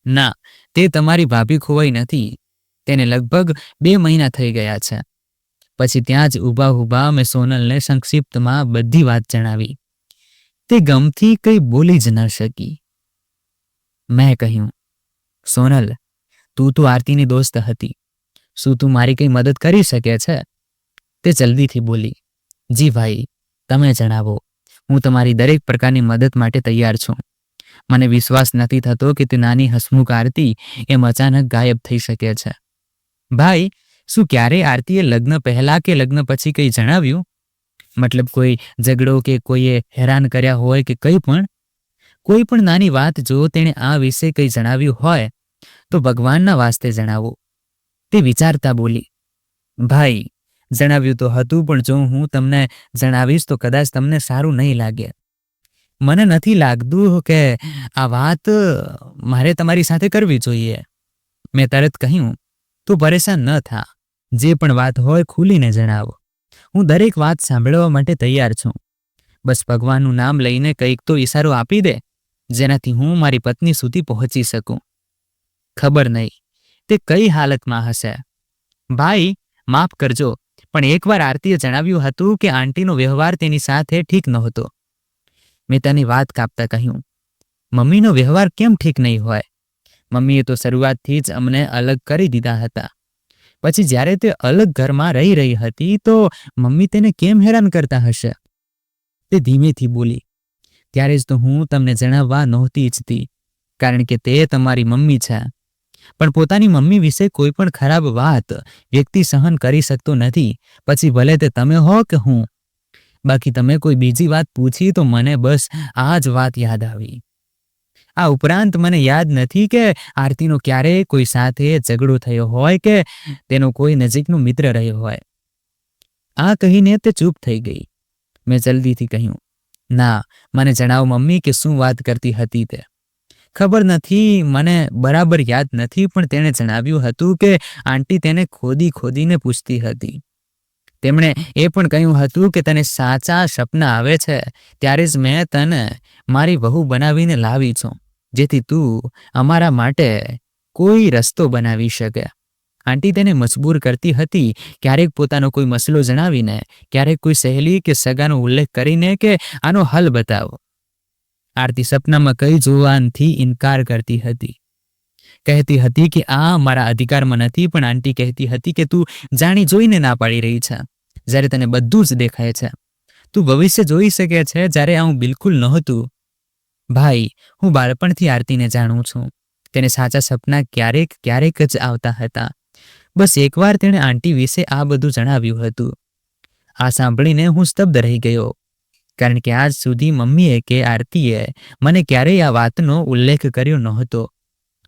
ના, તે તમારી ભાભી ખોવાઈ નથી. તેને લગભગ 2 મહિના થઈ ગયા છે. પછી ત્યાં જ ઊભા ઊભા મેં સોનલને સંક્ષિપ્તમાં બધી વાત જણાવી. તે ગમથી કંઈ બોલી જ ન શકી. મેં કહ્યું, સોનલ, તું તો આરતીની દોસ્ત હતી. શું તું મારી કંઈ મદદ કરી શકે છે? તે જલ્દીથી બોલી, જી ભાઈ, તમે જણાવો. હું તમારી દરેક પ્રકારની મદદ માટે તૈયાર છું. મને વિશ્વાસ નથી થતો કે તે નાની હસમુખ આરતી એમ અચાનક ગાયબ થઈ શકે છે. ભાઈ, શું ક્યારેય આરતીએ લગ્ન પહેલા કે લગ્ન પછી કંઈ જણાવ્યું? મતલબ કોઈ ઝઘડો કે કોઈએ હેરાન કર્યા હોય કે કંઈ પણ? કોઈ પણ નાની વાત જો તેણે આ વિશે કંઈ જણાવ્યું હોય તો ભગવાનના વાસ્તે જણાવો. તે વિચારતા બોલી, ભાઈ, જણાવ્યું તો હતું, પણ જો હું તમને જણાવીશ તો કદાચ તમને સારું નહીં લાગે. મને નથી લાગતું કે આ વાત મારે તમારી સાથે કરવી જોઈએ. મેં તરત કહ્યું, તું પરેશાન ન થા. જે પણ વાત હોય ખુલીને જણાવો. હું દરેક વાત સાંભળવા માટે તૈયાર છું. બસ ભગવાનનું નામ લઈને કંઈક તો ઈશારો આપી દે, જેનાથી હું મારી પત્ની સુધી પહોંચી શકું. ખબર નહીં તે કઈ હાલતમાં હશે. ભાઈ, માફ કરજો, પણ એકવાર આરતીએ જણાવ્યું હતું કે આંટીનો વ્યવહાર તેની સાથે ઠીક નહોતો. મેં તેની વાત કાપતા કહ્યું, મમ્મીનો વ્યવહાર કેમ ઠીક નહીં હોય? મમ્મીએ તો શરૂઆતથી જ અમને અલગ કરી દીધા હતા. પછી જ્યારે તે અલગ ઘરમાં રહી હતી તો મમ્મી તેને કેમ હેરાન કરતા હશે? તે ધીમેથી બોલી, ત્યારે જ તો હું તમને જણાવવા નહોતી ઈચ્છતી, કારણ કે તે તમારી મમ્મી છે. પણ પોતાની મમ્મી વિશે કોઈ પણ ખરાબ વાત વ્યક્તિ સહન કરી શકતો નથી, પછી ભલે તે તમે હો કે હું. બાકી તમે કોઈ બીજી વાત પૂછી તો મને બસ આ જ વાત યાદ આવી. આ ઉપરાંત મને યાદ નથી કે આરતીનો ક્યારેય કોઈ સાથે ઝઘડો થયો હોય કે તેનો કોઈ નજીકનો મિત્ર રહ્યો હોય. આ કહીને તે ચૂપ થઈ ગઈ. મેં જલ્દીથી કહ્યું, ના, મને જણાવો મમ્મી કે શું વાત કરતી હતી તે. ખબર નથી, મને બરાબર યાદ નથી, પણ તેણે જણાવ્યું હતું કે આંટી તેને ખોદીને પૂછતી હતી. તેમણે એ પણ કહ્યું હતું કે તને સાચા સપના આવે છે ત્યારે જ મેં તને મારી વહુ બનાવીને લાવી છું, જેથી તું અમારા માટે કોઈ રસ્તો બનાવી શકે. આંટી તેને મજબૂર કરતી હતી, ક્યારેક પોતાનો કોઈ મસલો જણાવીને, ક્યારેક કોઈ સહેલી કે સગાનો ઉલ્લેખ કરીને કે આનો હલ બતાવો. આરતી સપનામાં કંઈ જોવાથી ઇનકાર કરતી હતી. કહેતી હતી કે આ મારા અધિકારમાં નથી, પણ આંટી કહેતી હતી કે તું જાણી જોઈને ના પાડી રહી છે, જ્યારે તને બધું જ દેખાય છે. તું ભવિષ્ય જોઈ શકે છે, જ્યારે આવું બિલકુલ નહોતું. ભાઈ, હું બાળપણથી આરતીને જાણું છું. તેને સાચા સપના ક્યારેક જ આવતા હતા. બસ એકવાર તેણે આંટી વિશે આ બધું જણાવ્યું હતું. આ સાંભળીને હું સ્તબ્ધ રહી ગયો, કારણ કે આજ સુધી મમ્મીએ કે આરતીએ મને ક્યારેય આ વાતનો ઉલ્લેખ કર્યો નહોતો.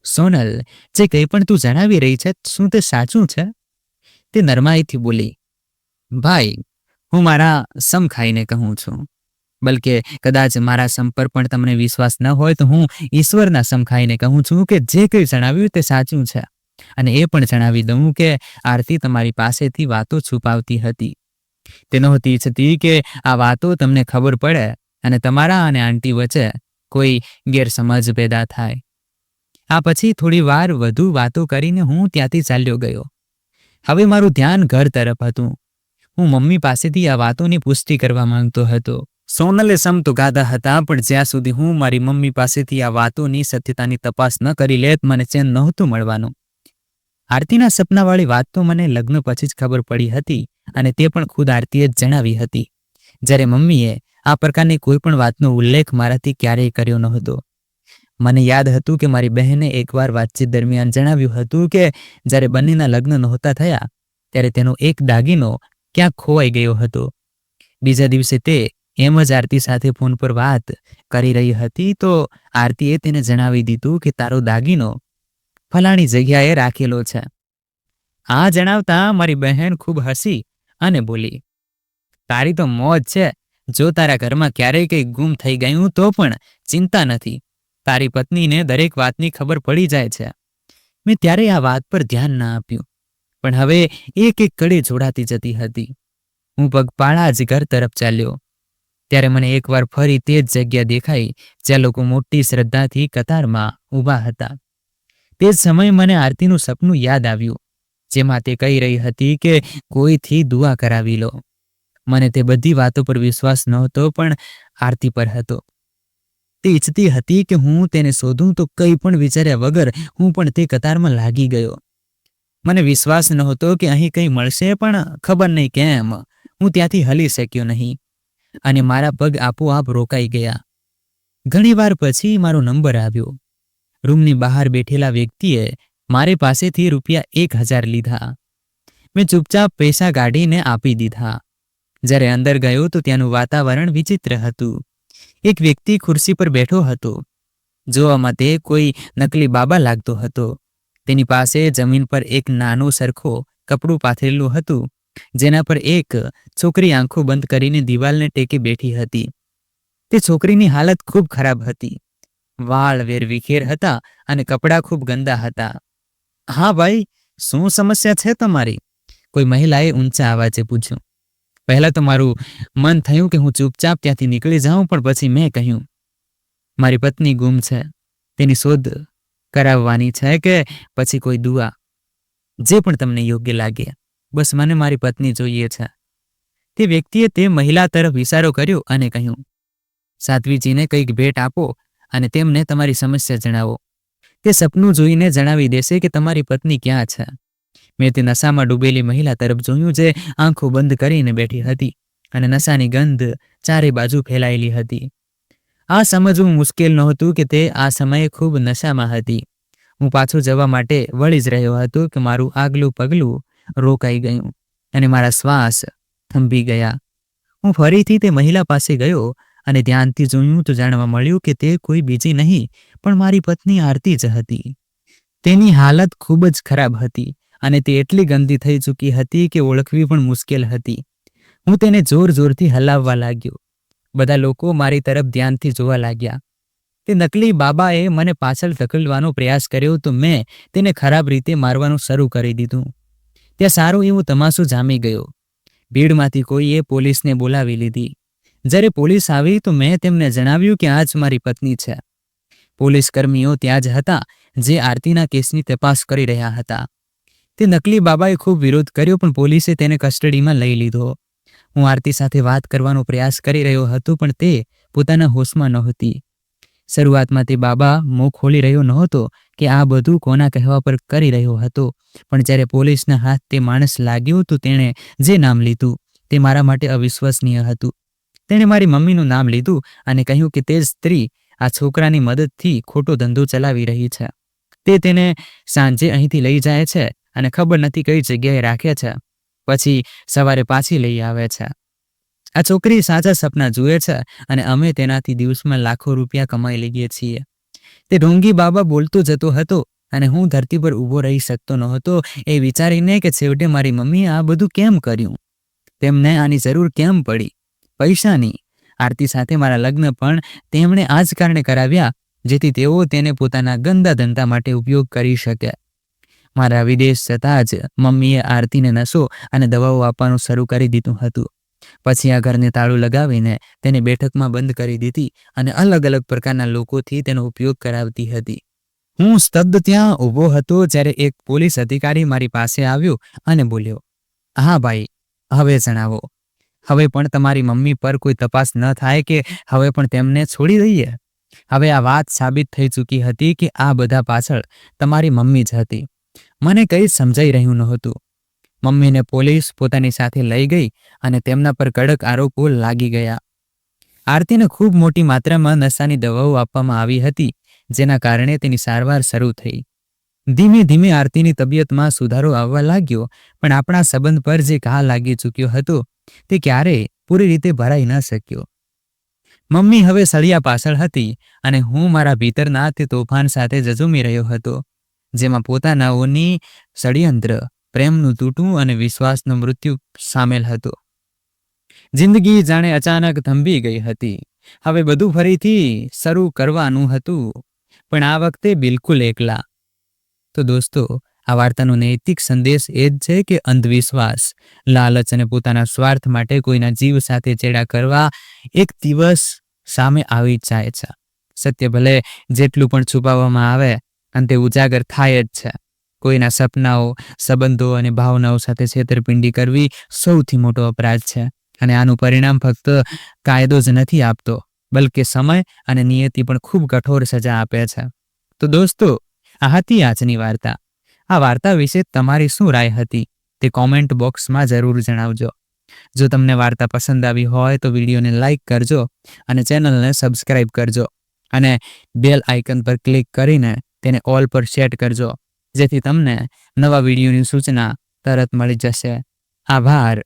સોનલ, જે કંઈ પણ તું જણાવી રહી છે, શું તે સાચું છે? તે નરમાઈથી બોલી, ભાઈ, હું મારા સમ ખાઈને કહું છું. બલકે કદાચ મારા સમ પર પણ તમને વિશ્વાસ ન હોય તો હું ઈશ્વરના સમ ખાઈને કહું છું કે જે કંઈ જણાવ્યું તે સાચું છે. અને એ પણ જણાવી દઉં કે આરતી તમારી પાસેથી વાતો છુપાવતી હતી. તે નહોતી ઈચ્છતી કે આ વાતો તમને ખબર પડે અને તમારા અને આંટી વચ્ચે કોઈ ગેરસમજ પેદા થાય. આ પછી થોડી વાર વધુ વાતો કરીને હું ત્યાંથી ચાલ્યો ગયો. હવે મારું ધ્યાન ઘર તરફ હતું. હું મમ્મી પાસેથી આ વાતોની પુષ્ટિ કરવા માંગતો હતો. સોનલે સમ તો ગાધા હતા, પણ જ્યાં સુધી હું મારી મમ્મી પાસેથી આ વાતોની સત્યતાની તપાસ ન કરી લેત મને ચેન નહોતું મળવાનું. આરતીના સપનાવાળી વાત તો મને લગ્ન પછી જ ખબર પડી હતી, અને તે પણ ખુદ આરતીએ જ જણાવી હતી, જ્યારે મમ્મીએ આ પ્રકારની કોઈ પણ વાતનો ઉલ્લેખ મારાથી ક્યારેય કર્યો નહોતો. મને યાદ હતું કે મારી બહેને એકવાર વાતચીત દરમિયાન જણાવ્યું હતું કે જ્યારે બંનેના લગ્ન નહોતા થયા ત્યારે તેનો એક દાગીનો ક્યાંક ખોવાઈ ગયો હતો. બીજા દિવસે તે એમ જ આરતી સાથે ફોન પર વાત કરી રહી હતી તો આરતીએ તેને જણાવી દીધું કે તારો દાગીનો ફલાણી જગ્યાએ રાખેલો છે. આ જણાવતા મારી બહેન ખૂબ હસી અને બોલી, તારી તો મોજ છે. જો તારા ઘરમાં ક્યારેય કંઈ ગુમ થઈ ગયું તો પણ ચિંતા નથી, તારી પત્નીને દરેક વાતની ખબર પડી જાય છે. મેં ત્યારે આ વાત પર ધ્યાન ના આપ્યું, પણ હવે એક કડી જોડાતી જતી હતી. હું પગપાળા જ ઘર તરફ ચાલ્યો ત્યારે મને એકવાર ફરી તે જ જગ્યા દેખાઈ જ્યાં લોકો મોટી શ્રદ્ધાથી કતારમાં ઊભા હતા. તે જ સમયે મને આરતીનું સપનું યાદ આવ્યું, જેમાં તે કહી રહી હતી કે કોઈથી દુઆ કરાવી લો. મને તે બધી વાતો પર વિશ્વાસ નહોતો, પણ આરતી પર હતો. તે ઈચ્છતી હતી કે હું તેને શોધું, તો કંઈ પણ વિચાર્યા વગર હું પણ તે કતારમાં લાગી ગયો. મને વિશ્વાસ નહોતો કે અહીં કંઈ મળશે, પણ ખબર નહીં કેમ હું ત્યાંથી હલી શક્યો નહીં અને મારા પગ આપોઆપ રોકાઈ ગયા. ઘણીવાર પછી મારો નંબર આવ્યો. રૂમની બહાર બેઠેલા વ્યક્તિએ મારી પાસેથી ₹1000 લીધા. મેં ચૂપચાપ પૈસા કાઢીને આપી દીધા. જ્યારે અંદર ગયો તો ત્યાંનું વાતાવરણ વિચિત્ર હતું. એક વ્યક્તિ ખુરશી પર બેઠો હતો. જોવામાં તે કોઈ નકલી બાબા લાગતો હતો. તેની પાસે જમીન પર એક નાનું સરખો કપડું પાથરેલું હતું, જેના પર એક છોકરી આંખો બંધ કરીને દિવાલને ટેકે બેઠી હતી. તે છોકરીની હાલત ખૂબ ખરાબ હતી. વાળ વેરવિખેર હતા અને કપડાં ખૂબ ગંદા હતા. હા ભાઈ, શું સમસ્યા છે તમારી? કોઈ મહિલાએ ઊંચા અવાજે પૂછ્યું. પહેલાં તો મારું મન થયું કે હું ચૂપચાપ ત્યાંથી નીકળી જાઉં, પણ પછી મેં કહ્યું, મારી પત્ની ગુમ છે. તેની શોધ કરાવવાની છે કે પછી કોઈ દુઆ? જે પણ તમને યોગ્ય લાગે, બસ મને મારી પત્ની જોઈએ છે. તે વ્યક્તિએ તે મહિલા તરફ ઇશારો કર્યો અને કહ્યું, સાધ્વીજીને કંઈક ભેટ આપો અને તેમને તમારી સમસ્યા જણાવો. તે સપનું જોઈને જણાવી દેશે કે તમારી પત્ની ક્યાં છે. મેં તે નશામાં ડૂબેલી મહિલા તરફ જોયું, જે આંખો બંધ કરીને બેઠી હતી અને નશાની ગંધ ચારે બાજુ ફેલાયેલી હતી. આ સમજવું મુશ્કેલ નહોતું કે તે આ સમયે ખૂબ નશામાં હતી. હું પાછો જવા માટે વળી જ રહ્યો હતો કે મારું આગલું પગલું રોકાઈ ગયું અને મારા શ્વાસ થંભી ગયા. હું ફરીથી તે મહિલા પાસે ગયો અને ધ્યાનથી જોયું તો જાણવા મળ્યું કે તે કોઈ બીજી નહીં, પણ મારી પત્ની આરતી જ હતી. તેની હાલત ખૂબ જ ખરાબ હતી અને તે એટલી ગંદી થઈ ચૂકી હતી કે ઓળખવી પણ મુશ્કેલ હતી. હું તેને જોર જોરથી હલાવવા લાગ્યો. બધા લોકો મારી તરફ ધ્યાનથી જોવા લાગ્યા. તે નકલી બાબાએ મને પાછળ ધકેલવાનો પ્રયાસ કર્યો તો મેં તેને ખરાબ રીતે મારવાનું શરૂ કરી દીધું. ત્યાં સારું એવું તમાશો જામી ગયો. ભીડમાંથી કોઈએ પોલીસને બોલાવી લીધી. જ્યારે પોલીસ આવી તો મેં તેમને જણાવ્યું કે આ જ મારી પત્ની છે. પોલીસ કર્મીઓ ત્યાં જ હતા, જે આરતીના કેસની તપાસ કરી રહ્યા હતા. તે નકલી બાબાએ ખૂબ વિરોધ કર્યો, પણ પોલીસે તેને કસ્ટડીમાં લઈ લીધો. હું આરતી સાથે વાત કરવાનો પ્રયાસ કરી રહ્યો હતો, પણ તે પોતાના હોશમાં નહોતી. શરૂઆતમાં તે બાબા મોં ખોલી રહ્યો નહોતો કે આ બધું કોના કહેવા પર કરી રહ્યો હતો, પણ જ્યારે પોલીસના હાથ તે માણસ લાગ્યો તો તેણે જે નામ લીધું તે મારા માટે અવિશ્વસનીય હતું. તેણે મારી મમ્મીનું નામ લીધું અને કહ્યું કે તે જ સ્ત્રી આ છોકરાની મદદથી ખોટો ધંધો ચલાવી રહી છે. તે તેને સાંજે અહીંથી લઈ જાય છે અને ખબર નથી કઈ જગ્યાએ રાખે છે, પછી સવારે પાછી લઈ આવે છે. આ છોકરી સાચા સપના જુએ છે અને અમે તેનાથી દિવસમાં લાખો રૂપિયા કમાઈ લઈએ છીએ. તે ઢોંગી બાબા બોલતો જતો હતો અને હું ધરતી પર ઊભો રહી શકતો નહોતો, એ વિચારીને કે છેવટે મારી મમ્મીએ આ બધું કેમ કર્યું, તેમને આની જરૂર કેમ પડી. પૈસાની. આરતી સાથે મારા લગ્ન પણ તેમણે આ જ કારણે કરાવ્યા, જેથી તેઓ તેને પોતાના ગંદા ધંધા માટે ઉપયોગ કરી શકે. મારા વિદેશ જતાં જ મમ્મીએ આરતીને નશો અને દવાઓ આપવાનું શરૂ કરી દીધું હતું. પછી આ ઘરને તાળું લગાવીને તેને બેઠકમાં બંધ કરી દીધી અને અલગ અલગ પ્રકારના લોકોથી તેનો ઉપયોગ કરાવતી હતી. હું સ્તબ્ધ ત્યાં ઊભો હતો જ્યારે એક પોલીસ અધિકારી મારી પાસે આવ્યો અને બોલ્યો, હા ભાઈ, હવે જણાવો, હવે પણ તમારી મમ્મી પર કોઈ તપાસ ન થાય કે હવે પણ તેમને છોડી દઈએ? હવે આ વાત સાબિત થઈ ચૂકી હતી કે આ બધા પાછળ તમારી મમ્મી જ હતી. મને કંઈ સમજાઈ રહ્યું નહોતું. મમ્મીને પોલીસ પોતાની સાથે લઈ ગઈ અને તેમના પર કડક આરોપો લાગી ગયા. આરતીને ખૂબ મોટી માત્રામાં નશાની દવાઓ આપવામાં આવી હતી, જેના કારણે તેની સારવાર શરૂ થઈ. ધીમે ધીમે આરતીની તબિયતમાં સુધારો આવવા લાગ્યો, પણ આપણા સંબંધ પર જે ઘા લાગી ચૂક્યો હતો તે ક્યારેય પૂરી રીતે ભરાઈ ન શક્યો. મમ્મી હવે સળિયા પાછળ હતી અને હું મારા ભીતરના તે તોફાન સાથે ઝઝૂમી રહ્યો હતો, જેમાં પોતાનાઓની ષડયંત્ર, પ્રેમનું તૂટવું અને વિશ્વાસનું મૃત્યુ સામેલ હતો. જિંદગી જાણે અચાનક થંભી ગઈ હતી. હવે બધું ફરીથી શરૂ કરવાનું હતું, પણ આ વખતે બિલકુલ એકલા. તો દોસ્તો, આ વાર્તાનો નૈતિક સંદેશ એ જ છે કે અંધવિશ્વાસ, લાલચ અને પોતાના સ્વાર્થ માટે કોઈના જીવ સાથે ચેડા કરવા એક દિવસ સામે આવી જ જાય છે. સત્ય ભલે જેટલું પણ છુપાવવામાં આવે, અંતે ઉજાગર થાય જ છે. કોઈના સપનાઓ, સંબંધો અને ભાવનાઓ સાથે છેતરપિંડી કરવી સૌથી મોટો અપરાધ છે. અને આનું પરિણામ ફક્ત કાયદો જ નથી આપતો, બલકે સમય અને નિયતિ પણ ખૂબ કઠોર સજા આપે છે. તો દોસ્તો, આ હતી આજની વાર્તા. આ વાર્તા વિશે તમારી શું રાય હતી તે કોમેન્ટ બોક્સમાં જરૂર જણાવજો. જો તમને વાર્તા પસંદ આવી હોય તો વિડીયોને લાઈક કરજો અને ચેનલને સબસ્ક્રાઈબ કરજો અને બેલ આઇકન પર ક્લિક કરીને તેને ઓલ પર સેટ કરજો, જેથી તમને નવા વિડીયોની સૂચના તરત મળી જશે. આભાર.